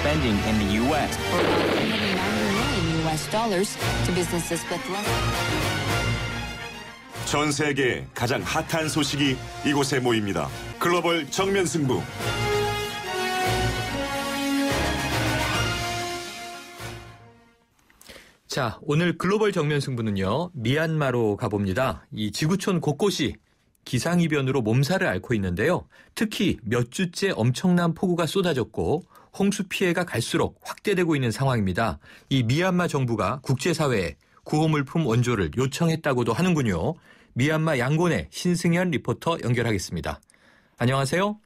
spending in the U.S. for about $190 million to businesses with less. 전 세계 가장 핫한 소식이 이곳에 모입니다. 글로벌 정면 승부. 자, 오늘 글로벌 정면 승부는요, 미얀마로 가봅니다. 이 지구촌 곳곳이 기상이변으로 몸살을 앓고 있는데요. 특히 몇 주째 엄청난 폭우가 쏟아졌고 홍수 피해가 갈수록 확대되고 있는 상황입니다. 이 미얀마 정부가 국제사회에 구호물품 원조를 요청했다고도 하는군요. 미얀마 양곤의 신승현 리포터 연결하겠습니다. 안녕하세요.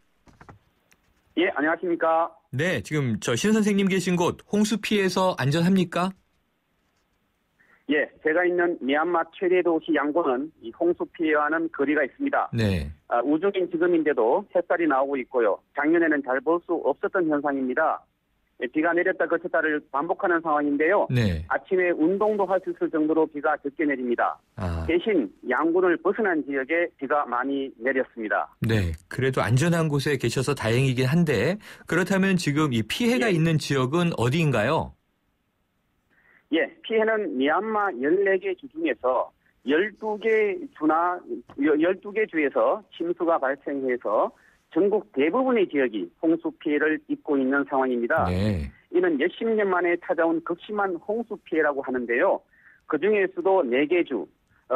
예, 안녕하십니까. 네, 지금 신 선생님 계신 곳 홍수 피해에서 안전합니까? 예, 제가 있는 미얀마 최대 도시 양곤은 이 홍수 피해와는 거리가 있습니다. 네. 우중인 지금인데도 햇살이 나오고 있고요. 작년에는 잘 볼 수 없었던 현상입니다. 비가 내렸다 그쳤다를 반복하는 상황인데요. 네. 아침에 운동도 할 수 있을 정도로 비가 적게 내립니다. 대신 양곤을 벗어난 지역에 비가 많이 내렸습니다. 네, 그래도 안전한 곳에 계셔서 다행이긴 한데 그렇다면 지금 이 피해가 있는 지역은 어디인가요? 예, 피해는 미얀마 14개 주 중에서 12개 주에서 침수가 발생해서 전국 대부분의 지역이 홍수 피해를 입고 있는 상황입니다. 네. 이는 몇십 년 만에 찾아온 극심한 홍수 피해라고 하는데요. 그중에서도 4개 주,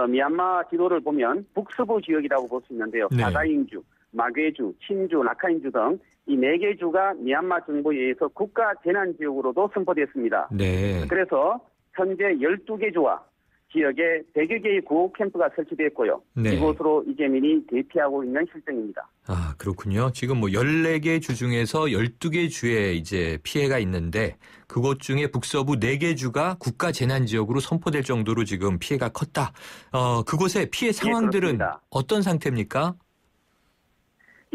미얀마 지도를 보면 북서부 지역이라고 볼 수 있는데요. 네. 사가잉주, 마괴주, 친주, 라카인주 등 이 4개 주가 미얀마 정부에 의해서 국가 재난 지역으로도 선포됐습니다. 네. 그래서 현재 12개 주와 지역에 100여 개의 구호 캠프가 설치됐고요. 네. 이곳으로 이재민이 대피하고 있는 실정입니다. 아, 그렇군요. 지금 14개 주 중에서 12개 주에 이제 피해가 있는데 그곳 중에 북서부 4개 주가 국가 재난 지역으로 선포될 정도로 지금 피해가 컸다. 그곳의 피해 상황들은 어떤 상태입니까?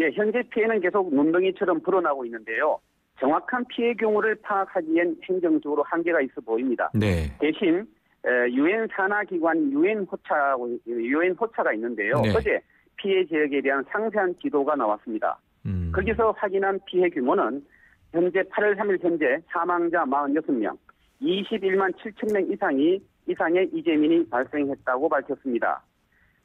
예, 현재 피해는 계속 눈덩이처럼 불어나고 있는데요. 정확한 피해 경우를 파악하기엔 행정적으로 한계가 있어 보입니다. 네. 대신 유엔 산하기관 유엔호차가 있는데요. 네. 어제 피해 지역에 대한 상세한 지도가 나왔습니다. 거기서 확인한 피해 규모는 현재 8월 3일 현재 사망자 46명, 21만 7천 명 이상의 이재민이 발생했다고 밝혔습니다.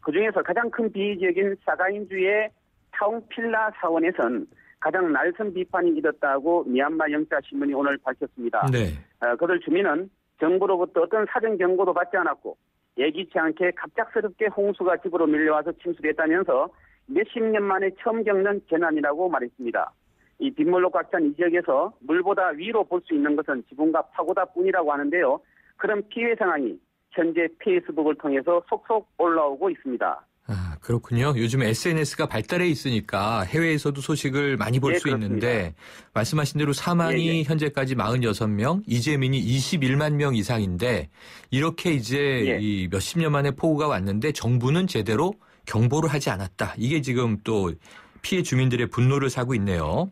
그중에서 가장 큰 피해 지역인 사가인주의 타웅필라 사원에선 가장 날선 비판이 일었다고 미얀마 영자신문이 오늘 밝혔습니다. 네. 그들 주민은 정부로부터 어떤 사전 경고도 받지 않았고 예기치 않게 갑작스럽게 홍수가 집으로 밀려와서 침수됐다면서 몇십 년 만에 처음 겪는 재난이라고 말했습니다. 이 빗물로 꽉 찬 이 지역에서 물보다 위로 볼 수 있는 것은 지붕과 파고다 뿐이라고 하는데요. 그런 피해 상황이 현재 페이스북을 통해서 속속 올라오고 있습니다. 아, 그렇군요. 요즘 SNS가 발달해 있으니까 해외에서도 소식을 많이 볼 수 있는데 말씀하신 대로 사망이 현재까지 46명, 이재민이 21만 명 이상인데 이렇게 이제 이 몇십 년 만에 폭우가 왔는데 정부는 제대로 경보를 하지 않았다. 이게 지금 또 피해 주민들의 분노를 사고 있네요.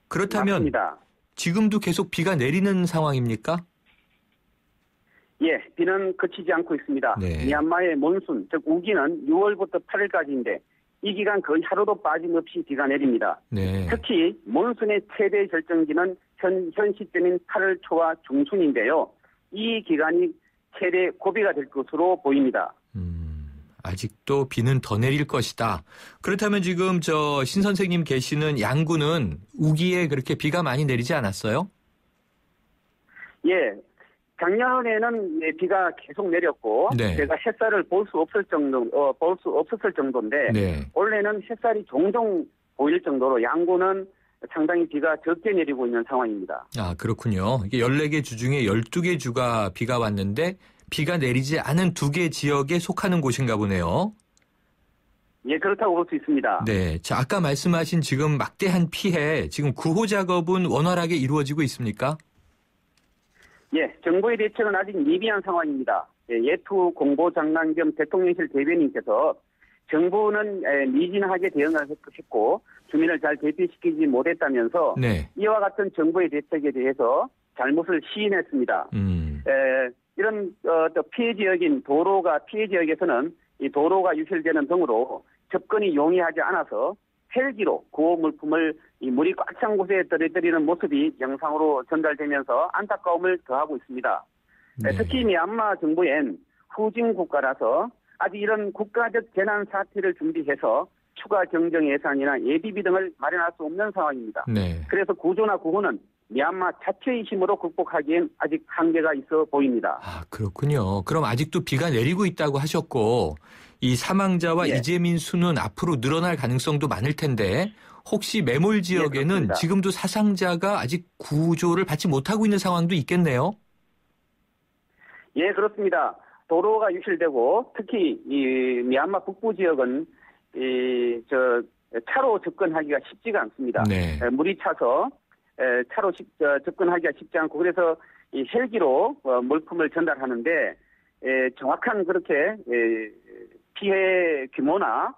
그렇다면 맞습니다. 지금도 계속 비가 내리는 상황입니까? 예, 비는 그치지 않고 있습니다. 네. 미얀마의 몬순, 즉 우기는 6월부터 8월까지인데 이 기간 거의 하루도 빠짐없이 비가 내립니다. 네. 특히 몬순의 최대 절정기는 현 시점인 8월 초와 중순인데요. 이 기간이 최대 고비가 될 것으로 보입니다. 아직도 비는 더 내릴 것이다. 그렇다면 지금 신 선생님 계시는 양구는 우기에 그렇게 비가 많이 내리지 않았어요? 예. 작년에는 비가 계속 내렸고 제가 햇살을 볼 수 없었을 정도인데 올해는 햇살이 종종 보일 정도로 양구는 상당히 비가 적게 내리고 있는 상황입니다. 아, 그렇군요. 이게 14개 주 중에 12개 주가 비가 왔는데 비가 내리지 않은 2개 지역에 속하는 곳인가 보네요. 예, 그렇다고 볼 수 있습니다. 네. 자, 아까 말씀하신 지금 막대한 피해, 지금 구호 작업은 원활하게 이루어지고 있습니까? 예, 정부의 대책은 아직 미비한 상황입니다. 예투 공보장관 겸 대통령실 대변인께서 정부는 미진하게 대응을 했고 주민을 잘 대피시키지 못했다면서 이와 같은 정부의 대책에 대해서 잘못을 시인했습니다. 이런 피해 지역인 피해 지역에서는 이 도로가 유실되는 등으로 접근이 용이하지 않아서 헬기로 구호 물품을 이 물이 꽉 찬 곳에 떨어뜨리는 모습이 영상으로 전달되면서 안타까움을 더하고 있습니다. 네. 특히 미얀마 정부엔 후진 국가라서 아직 이런 국가적 재난 사태를 준비해서 추가 경정 예산이나 예비비 등을 마련할 수 없는 상황입니다. 네. 그래서 구조나 구호는 미얀마 자체의 힘으로 극복하기엔 아직 한계가 있어 보입니다. 아, 그렇군요. 그럼 아직도 비가 내리고 있다고 하셨고 이 사망자와 예. 이재민 수는 앞으로 늘어날 가능성도 많을 텐데 혹시 매몰 지역에는 그렇습니다. 지금도 사상자가 아직 구조를 받지 못하고 있는 상황도 있겠네요. 예, 그렇습니다. 도로가 유실되고 특히 이 미얀마 북부 지역은 차로 접근하기가 쉽지가 않습니다. 네. 물이 차서 차로 접근하기가 쉽지 않고 그래서 이 헬기로 물품을 전달하는데 정확한 그렇게 피해 규모나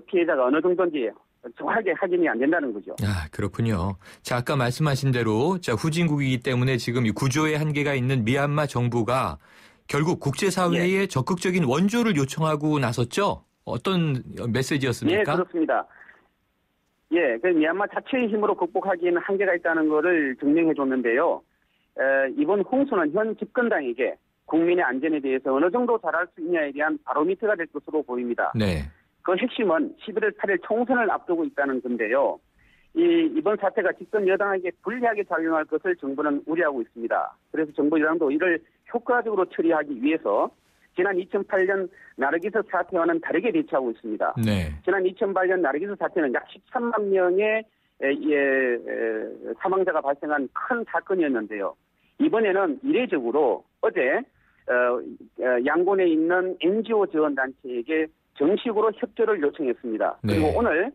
피해자가 어느 정도인지 정확하게 확인이 안 된다는 거죠. 아, 그렇군요. 자, 아까 말씀하신 대로 후진국이기 때문에 지금 이 구조의 한계가 있는 미얀마 정부가 결국 국제사회에 적극적인 원조를 요청하고 나섰죠? 어떤 메시지였습니까? 예, 그렇습니다. 예, 그 미얀마 자체의 힘으로 극복하기에는 한계가 있다는 것을 증명해 줬는데요. 이번 홍수는 현 집권당에게 국민의 안전에 대해서 어느 정도 잘할 수 있냐에 대한 바로미터가 될 것으로 보입니다. 네. 그 핵심은 11월 8일 총선을 앞두고 있다는 건데요. 이번 사태가 집권 여당에게 불리하게 작용할 것을 정부는 우려하고 있습니다. 그래서 정부 여당도 이를 효과적으로 처리하기 위해서 지난 2008년 나르기스 사태와는 다르게 대처하고 있습니다. 네. 지난 2008년 나르기스 사태는 약 13만 명의 사망자가 발생한 큰 사건이었는데요. 이번에는 이례적으로 어제 양곤에 있는 NGO 지원단체에게 정식으로 협조를 요청했습니다. 네. 그리고 오늘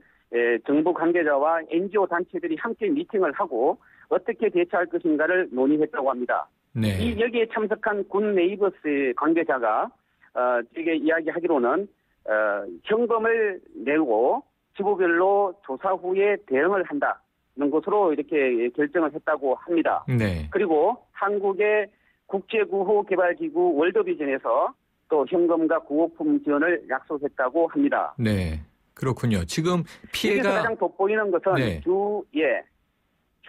정부 관계자와 NGO 단체들이 함께 미팅을 하고 어떻게 대처할 것인가를 논의했다고 합니다. 네. 여기에 참석한 군 네이버스 관계자가 제게 이야기하기로는 현금을 내고 지부별로 조사 후에 대응을 한다는 것으로 이렇게 결정을 했다고 합니다. 네. 그리고 한국의 국제구호개발기구 월드비전에서 또 현금과 구호품 지원을 약속했다고 합니다. 네. 그렇군요. 지금 피해가 여기서 가장 돋보이는 것은 네. 주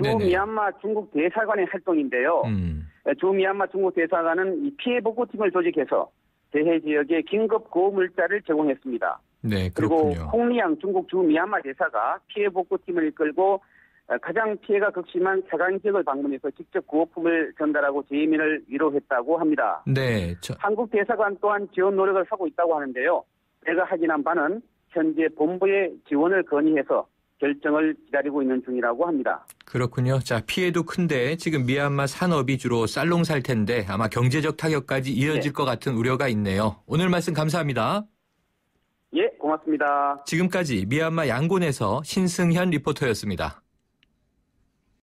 네네. 미얀마 중국 대사관의 활동인데요. 주 미얀마 중국 대사관은 이 피해 복구팀을 조직해서 대해 지역에 긴급 구호 물자를 제공했습니다. 네, 그리고 그렇군요. 홍리양 중국 주 미얀마 대사가 피해 복구팀을 이끌고 가장 피해가 극심한 사강 지역을 방문해서 직접 구호품을 전달하고 재민을 위로했다고 합니다. 네. 한국 대사관 또한 지원 노력을 하고 있다고 하는데요. 제가 확인한 바는 현재 본부의 지원을 건의해서 결정을 기다리고 있는 중이라고 합니다. 그렇군요. 자, 피해도 큰데 지금 미얀마 산업이 주로 쌀농 살 텐데 아마 경제적 타격까지 이어질 것 같은 우려가 있네요. 오늘 말씀 감사합니다. 예, 고맙습니다. 지금까지 미얀마 양곤에서 신승현 리포터였습니다.